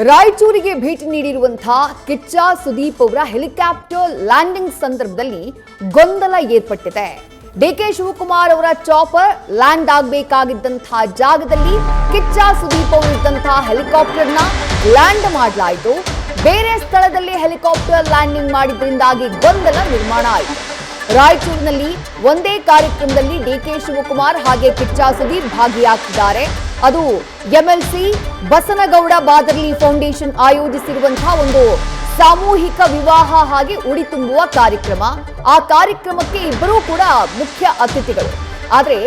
ರಾಯಚೂರಿಗೆ ಭೇಟಿ ನೀಡಿರುವಂತಹ ಕಿಚ್ಚ ಸುದೀಪ್ ಅವರ helicopter landing ಸಂದರ್ಭದಲ್ಲಿ ಗೊಂದಲ ಏರ್ಪಟ್ಟಿದೆ. ಡಿಕೆ ಶಿವಕುಮಾರ್ ಅವರ ಚಾಪರ್ ಲ್ಯಾಂಡ್ ಆಗಬೇಕಾಗಿದ್ದಂತಹ ಜಾಗದಲ್ಲಿ ಕಿಚ್ಚ ಸುದೀಪ್ ಅವರು ಇದ್ದಂತಹ ಹೆಲಿಕಾಪ್ಟರ್ನ ಲ್ಯಾಂಡ್ ಮಾಡಲಾಯಿತು. ಬೇರೆ ಸ್ಥಳದಲ್ಲಿ ಹೆಲಿಕಾಪ್ಟರ್ ಲ್ಯಾಂಡಿಂಗ್ ಮಾಡಿದ್ರಿಂದಾಗಿ ಗೊಂದಲ ನಿರ್ಮಾಣ ಆಯಿತು. ರಾಯಚೂರಿನಲ್ಲಿ ಒಂದೇ ಕಾರ್ಯಕ್ರಮದಲ್ಲಿ ಡಿಕೆ ಶಿವಕುಮಾರ್ ಹಾಗೆ ಕಿಚ್ಚ ಸುದೀಪ್ ಭಾಗಿಯಾಗ್ತಿದ್ದಾರೆ. ಅದು ಎಂಎಲ್ಸಿ ಬಸನಗೌಡ ಬಾದರ್ಲಿ ಫೌಂಡೇಶನ್ ಆಯೋಜಿಸಿರುವಂತಹ ಒಂದು ಸಾಮೂಹಿಕ ವಿವಾಹ ಹಾಗೆ ಉಡಿ ತುಂಬುವ ಕಾರ್ಯಕ್ರಮ. ಆ ಕಾರ್ಯಕ್ರಮಕ್ಕೆ ಇಬ್ಬರೂ ಕೂಡ ಮುಖ್ಯ ಅತಿಥಿಗಳು. ಆದರೆ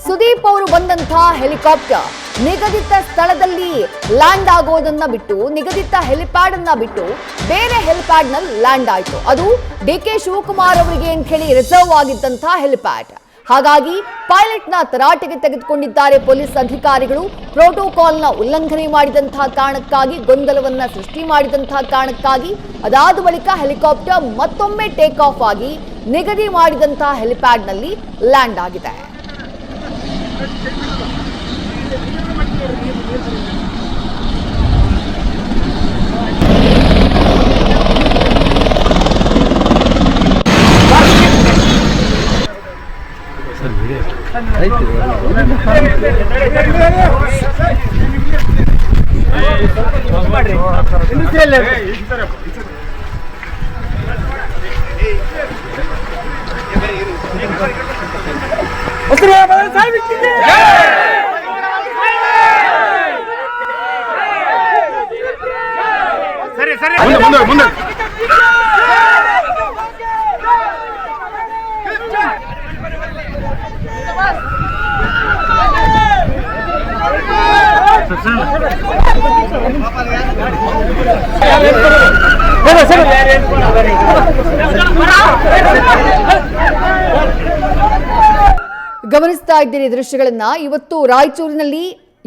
ಸುದೀಪ್ ಅವರು ಬಂದಂತಹ ಹೆಲಿಕಾಪ್ಟರ್ ನಿಗದಿತ ಸ್ಥಳದಲ್ಲಿ ಲ್ಯಾಂಡ್ ಆಗೋದನ್ನ ಬಿಟ್ಟು, ನಿಗದಿತ ಹೆಲಿಪ್ಯಾಡ್ ಅನ್ನ ಬಿಟ್ಟು ಬೇರೆ ಹೆಲಿಪ್ಯಾಡ್ ನಲ್ಲಿ ಲ್ಯಾಂಡ್ ಆಯ್ತು. ಅದು ಡಿಕೆ ಶಿವಕುಮಾರ್ ಅವರಿಗೆ ಅಂತ ಹೇಳಿ ರಿಸರ್ವ್ ಆಗಿದ್ದಂತಹ ಹೆಲಿಪ್ಯಾಡ್. ಹಾಗಾಗಿ ಪೈಲಟ್ನ ತರಾಟೆಗೆ ತೆಗೆದುಕೊಂಡಿದ್ದಾರೆ ಪೊಲೀಸ್ ಅಧಿಕಾರಿಗಳು. ಪ್ರೋಟೋಕಾಲ್ನ ಉಲ್ಲಂಘನೆ ಮಾಡಿದಂತಹ ಕಾರಣಕ್ಕಾಗಿ, ಗೊಂದಲವನ್ನ ಸೃಷ್ಟಿ ಮಾಡಿದಂತಹ ಕಾರಣಕ್ಕಾಗಿ ಅದಾದ ಬಳಿಕ ಹೆಲಿಕಾಪ್ಟರ್ ಮತ್ತೊಮ್ಮೆ ಟೇಕ್ ಆಫ್ ಆಗಿ ನಿಗದಿ ಮಾಡಿದಂತಹ ಹೆಲಿಪ್ಯಾಡ್ ನಲ್ಲಿ ಲ್ಯಾಂಡ್ ಆಗಿದೆ. ಸರಿ ಸರಿ ಮುಂದೆ ಮುಂದೆ ಗಮನಿಸ್ತಾ ಇದ್ದೀರಿ ದೃಶ್ಯಗಳನ್ನ. ಇವತ್ತು ರಾಯಚೂರಿನಲ್ಲಿ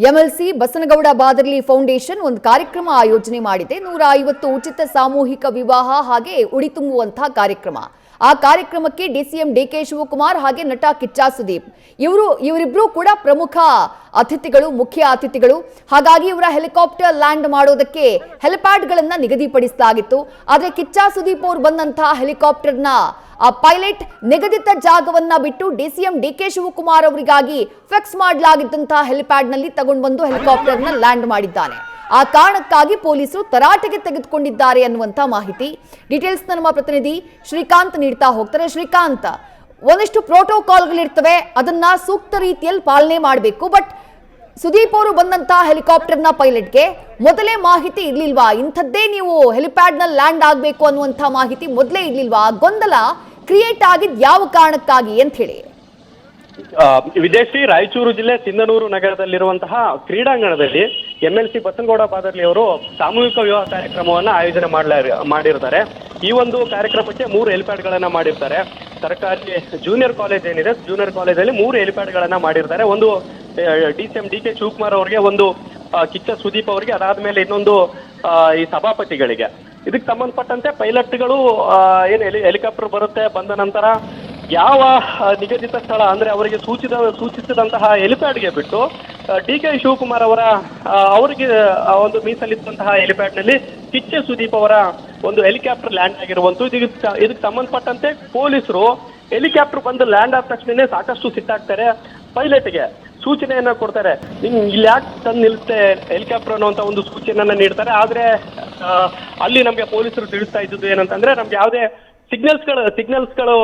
ಎಂಎಲ್ಸಿ ಬಸನಗೌಡ ಬಾದರ್ಲಿ ಫೌಂಡೇಶನ್ ಒಂದು ಕಾರ್ಯಕ್ರಮ ಆಯೋಜನೆ ಮಾಡಿದೆ. 150 ಉಚಿತ ಸಾಮೂಹಿಕ ವಿವಾಹ ಹಾಗೆ ಉಡಿ ತುಂಬುವಂತಹ ಕಾರ್ಯಕ್ರಮ. ಆ ಕಾರ್ಯಕ್ರಮಕ್ಕೆ ಡಿಸಿಎಂ ಡಿಕೆ ಶಿವಕುಮಾರ್ ಹಾಗೆ ನಟ ಕಿಚ್ಚ ಸುದೀಪ್ ಇವರಿಬ್ರು ಕೂಡ ಪ್ರಮುಖ ಅತಿಥಿಗಳು, ಮುಖ್ಯ ಅತಿಥಿಗಳು. ಹಾಗಾಗಿ ಇವರ ಹೆಲಿಕಾಪ್ಟರ್ ಲ್ಯಾಂಡ್ ಮಾಡೋದಕ್ಕೆ ಹೆಲಿಪ್ಯಾಡ್ ಗಳನ್ನ ನಿಗದಿಪಡಿಸಲಾಗಿತ್ತು. ಆದ್ರೆ ಕಿಚ್ಚ ಸುದೀಪ್ ಅವರು ಬಂದಂತಹ ಹೆಲಿಕಾಪ್ಟರ್ನ ಆ ಪೈಲಟ್ ನಿಗದಿತ ಜಾಗವನ್ನ ಬಿಟ್ಟು ಡಿಸಿಎಂ ಡಿಕೆ ಶಿವಕುಮಾರ್ ಅವರಿಗಾಗಿ ಫಿಕ್ಸ್ ಮಾಡಲಾಗಿದ್ದಂತಹ ಹೆಲಿಪ್ಯಾಡ್ ನಲ್ಲಿ ತಗೊಂಡು ಬಂದು ಹೆಲಿಕಾಪ್ಟರ್ನ ಲ್ಯಾಂಡ್ ಮಾಡಿದ್ದಾನೆ. ಆ ಕಾರಣಕ್ಕಾಗಿ ಪೊಲೀಸರು ತರಾಟೆಗೆ ತೆಗೆದುಕೊಂಡಿದ್ದಾರೆ ಅನ್ನುವಂತ ಮಾಹಿತಿ. ಡೀಟೇಲ್ಸ್ ನಮ್ಮ ಪ್ರತಿನಿಧಿ ಶ್ರೀಕಾಂತ್ ನೀಡ್ತಾ ಹೋಗ್ತಾರೆ. ಶ್ರೀಕಾಂತ್, ಒಂದಿಷ್ಟು ಪ್ರೋಟೋಕಾಲ್ಗಳಿರ್ತವೆ, ಅದನ್ನ ಸೂಕ್ತ ರೀತಿಯಲ್ಲಿ ಪಾಲನೆ ಮಾಡಬೇಕು. ಬಟ್ ಸುದೀಪ್ ಅವರು ಬಂದಂತಹ ಹೆಲಿಕಾಪ್ಟರ್ನ ಪೈಲಟ್ಗೆ ಮೊದಲೇ ಮಾಹಿತಿ ಇರ್ಲಿಲ್ವಾ? ಇಂಥದ್ದೇ ನೀವು ಹೆಲಿಪ್ಯಾಡ್ ನಲ್ಲಿ ಲ್ಯಾಂಡ್ ಆಗಬೇಕು ಅನ್ನುವಂಥ ಮಾಹಿತಿ ಮೊದಲೇ ಇರ್ಲಿಲ್ವಾ? ಗೊಂದಲ ಕ್ರಿಯೇಟ್ ಆಗಿದ್ ಯಾವ ಕಾರಣಕ್ಕಾಗಿ ಅಂತ ಹೇಳಿ? ವಿದೇಶಿ ರಾಯಚೂರು ಜಿಲ್ಲೆ ಸಿಂಧನೂರು ನಗರದಲ್ಲಿರುವಂತಹ ಕ್ರೀಡಾಂಗಣದಲ್ಲಿ ಎಂಎಲ್ಸಿ ಬಸನಗೌಡ ಬಾದರ್ಲಿ ಅವರು ಸಾಮೂಹಿಕ ವಿವಾಹ ಕಾರ್ಯಕ್ರಮವನ್ನ ಆಯೋಜನೆ ಮಾಡಿರ್ತಾರೆ. ಈ ಒಂದು ಕಾರ್ಯಕ್ರಮಕ್ಕೆ 3 ಹೆಲಿಪ್ಯಾಡ್ಗಳನ್ನ ಮಾಡಿರ್ತಾರೆ. ಸರ್ಕಾರಿ ಜೂನಿಯರ್ ಕಾಲೇಜ್ ಏನಿದೆ, ಜೂನಿಯರ್ ಕಾಲೇಜಲ್ಲಿ 3 ಹೆಲಿಪ್ಯಾಡ್ಗಳನ್ನ ಮಾಡಿರ್ತಾರೆ. ಒಂದು ಡಿಸಿಎಂ ಡಿಕೆ ಶಿವಕುಮಾರ್ ಅವರಿಗೆ, ಒಂದು ಕಿಚ್ಚ ಸುದೀಪ್ ಅವರಿಗೆ, ಅದಾದ್ಮೇಲೆ ಇನ್ನೊಂದು ಈ ಸಭಾಪತಿಗಳಿಗೆ. ಇದಕ್ಕೆ ಸಂಬಂಧಪಟ್ಟಂತೆ ಪೈಲಟ್ಗಳು ಏನು ಹೆಲಿಕಾಪ್ಟರ್ ಬರುತ್ತೆ, ಬಂದ ನಂತರ ಯಾವ ನಿಗದಿತ ಸ್ಥಳ ಅಂದ್ರೆ ಅವರಿಗೆ ಸೂಚಿಸಿದಂತಹ ಹೆಲಿಪ್ಯಾಡ್ಗೆ ಬಿಟ್ಟು ಡಿಕೆ ಶಿವಕುಮಾರ್ ಅವರಿಗೆ ಒಂದು ಮೀಸಲಿದ್ದಂತಹ ಹೆಲಿಪ್ಯಾಡ್ ನಲ್ಲಿ ಕಿಚ್ಚ ಸುದೀಪ್ ಅವರ ಒಂದು ಹೆಲಿಕಾಪ್ಟರ್ ಲ್ಯಾಂಡ್ ಆಗಿರುವಂತದ್ದು. ಇದಕ್ಕೆ ಸಂಬಂಧಪಟ್ಟಂತೆ ಪೊಲೀಸರು ಹೆಲಿಕಾಪ್ಟರ್ ಬಂದು ಲ್ಯಾಂಡ್ ಆದ ತಕ್ಷಣನೇ ಸಾಕಷ್ಟು ಸಿಟ್ಟಾಗ್ತಾರೆ. ಪೈಲಟ್ಗೆ ಸೂಚನೆಯನ್ನ ಕೊಡ್ತಾರೆ, ಇಲ್ಲಿ ಯಾಕೆ ತಂದು ನಿಲ್ಲುತ್ತೆ ಹೆಲಿಕಾಪ್ಟರ್ ಅನ್ನುವಂತ ಒಂದು ಸೂಚನೆಯನ್ನ ನೀಡ್ತಾರೆ. ಆದ್ರೆ ಅಲ್ಲಿ ನಮ್ಗೆ ಪೊಲೀಸರು ತಿಳಿಸ್ತಾ ಇದ್ದು ಏನಂತಂದ್ರೆ, ನಮ್ಗೆ ಯಾವುದೇ ಸಿಗ್ನಲ್ಸ್ಗಳು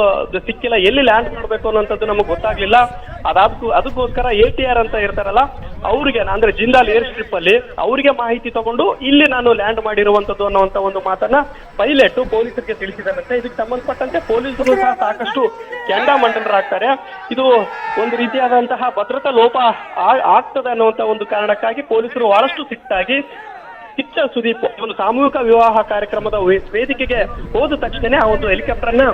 ಸಿಕ್ಕಿಲ್ಲ, ಎಲ್ಲಿ ಲ್ಯಾಂಡ್ ಮಾಡಬೇಕು ಅನ್ನೋಂಥದ್ದು ನಮಗೆ ಗೊತ್ತಾಗ್ಲಿಲ್ಲ. ಅದಕ್ಕೋಸ್ಕರ ATR ಅಂತ ಇರ್ತಾರಲ್ಲ ಅವ್ರಿಗೆ, ಅಂದ್ರೆ ಜಿಂದಾಲ್ ಏರ್ ಸ್ಟ್ರಿಪ್ ಅಲ್ಲಿ ಅವರಿಗೆ ಮಾಹಿತಿ ತಗೊಂಡು ಇಲ್ಲಿ ನಾನು ಲ್ಯಾಂಡ್ ಮಾಡಿರುವಂತದ್ದು ಅನ್ನುವಂತ ಒಂದು ಮಾತನ್ನ ಪೈಲಟ್ ಪೊಲೀಸರಿಗೆ ತಿಳಿಸಿದಾರಂತೆ. ಇದಕ್ಕೆ ಸಂಬಂಧಪಟ್ಟಂತೆ ಪೊಲೀಸರು ಸಹ ಸಾಕಷ್ಟು ಕೆಂಡಾಮಂಡಲರಾಗ್ತಾರೆ. ಇದು ಒಂದು ರೀತಿಯಾದಂತಹ ಭದ್ರತಾ ಲೋಪ ಆಗ್ತದೆ ಅನ್ನುವಂತ ಒಂದು ಕಾರಣಕ್ಕಾಗಿ ಪೊಲೀಸರು ಬಹಳಷ್ಟು ಸಿಟ್ಟಾಗಿ ಕಿಚ್ಚ ಸುದೀಪ್ ಒಂದು ಸಾಮೂಹಿಕ ವಿವಾಹ ಕಾರ್ಯಕ್ರಮದ ವೇದಿಕೆಗೆ ಹೋದ ತಕ್ಷಣ ಆ ಒಂದು ಹೆಲಿಕಾಪ್ಟರ್ನ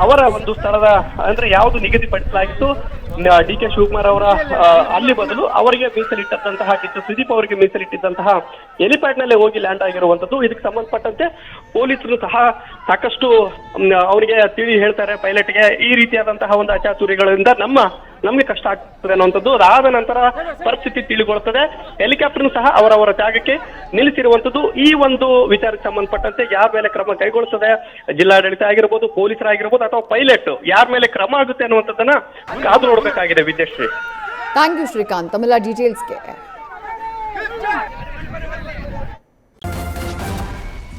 ಅವರ ಒಂದು ಸ್ಥಳದ ಅಂದ್ರೆ ಯಾವುದು ನಿಗದಿಪಡಿಸಲಾಗಿತ್ತು ಡಿ ಕೆ ಶಿವಕುಮಾರ್ ಅವರ ಅಲ್ಲಿ ಬದಲು ಅವರಿಗೆ ಮೀಸಲಿಟ್ಟಂತಹ ಕಿಚ್ಚ ಸುದೀಪ್ ಅವರಿಗೆ ಮೀಸಲಿಟ್ಟಿದ್ದಂತಹ ಹೆಲಿಪ್ಯಾಡ್ ನಲ್ಲೇ ಹೋಗಿ ಲ್ಯಾಂಡ್ ಆಗಿರುವಂತದ್ದು. ಇದಕ್ಕೆ ಸಂಬಂಧಪಟ್ಟಂತೆ ಪೊಲೀಸರು ಸಹ ಸಾಕಷ್ಟು ಅವರಿಗೆ ತಿಳಿ ಹೇಳ್ತಾರೆ ಪೈಲಟ್ಗೆ, ಈ ರೀತಿಯಾದಂತಹ ಒಂದು ಅಚಾತುರ್ಯಗಳಿಂದ ನಮ್ಗೆ ಕಷ್ಟ ಆಗ್ತದೆ ಅನ್ನುವಂಥದ್ದು. ಅದಾದ ನಂತರ ಪರಿಸ್ಥಿತಿ ತಿಳಿಗೊಳ್ತದೆ. ಹೆಲಿಕಾಪ್ಟರ್ ಸಹ ಅವರವರ ಜಾಗಕ್ಕೆ ನಿಲ್ಲಿಸಿರುವಂತದ್ದು. ಈ ಒಂದು ವಿಚಾರಕ್ಕೆ ಸಂಬಂಧಪಟ್ಟಂತೆ ಯಾರ ಮೇಲೆ ಕ್ರಮ ಕೈಗೊಳ್ಳುತ್ತದೆ, ಜಿಲ್ಲಾಡಳಿತ ಆಗಿರ್ಬೋದು, ಪೊಲೀಸರಾಗಿರ್ಬೋದು ಅಥವಾ ಪೈಲಟ್ ಯಾರ ಮೇಲೆ ಕ್ರಮ ಆಗುತ್ತೆ ಅನ್ನುವಂಥದ್ದನ್ನ ಕಾದು ನೋಡ್ಬೇಕಾಗಿದೆ. ವಿದ್ಯಾಶ್ರೀ, ಥ್ಯಾಂಕ್ ಯು ಶ್ರೀಕಾಂತ್ ತಮ್ಮೆಲ್ಲ ಡೀಟೇಲ್ಸ್ಗೆ.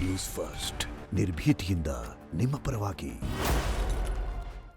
ನ್ಯೂಸ್ ಫಸ್ಟ್ ನಿರ್ಭೀತಿಯಿಂದ ನಿಮ್ಮ ಪರವಾಗಿ.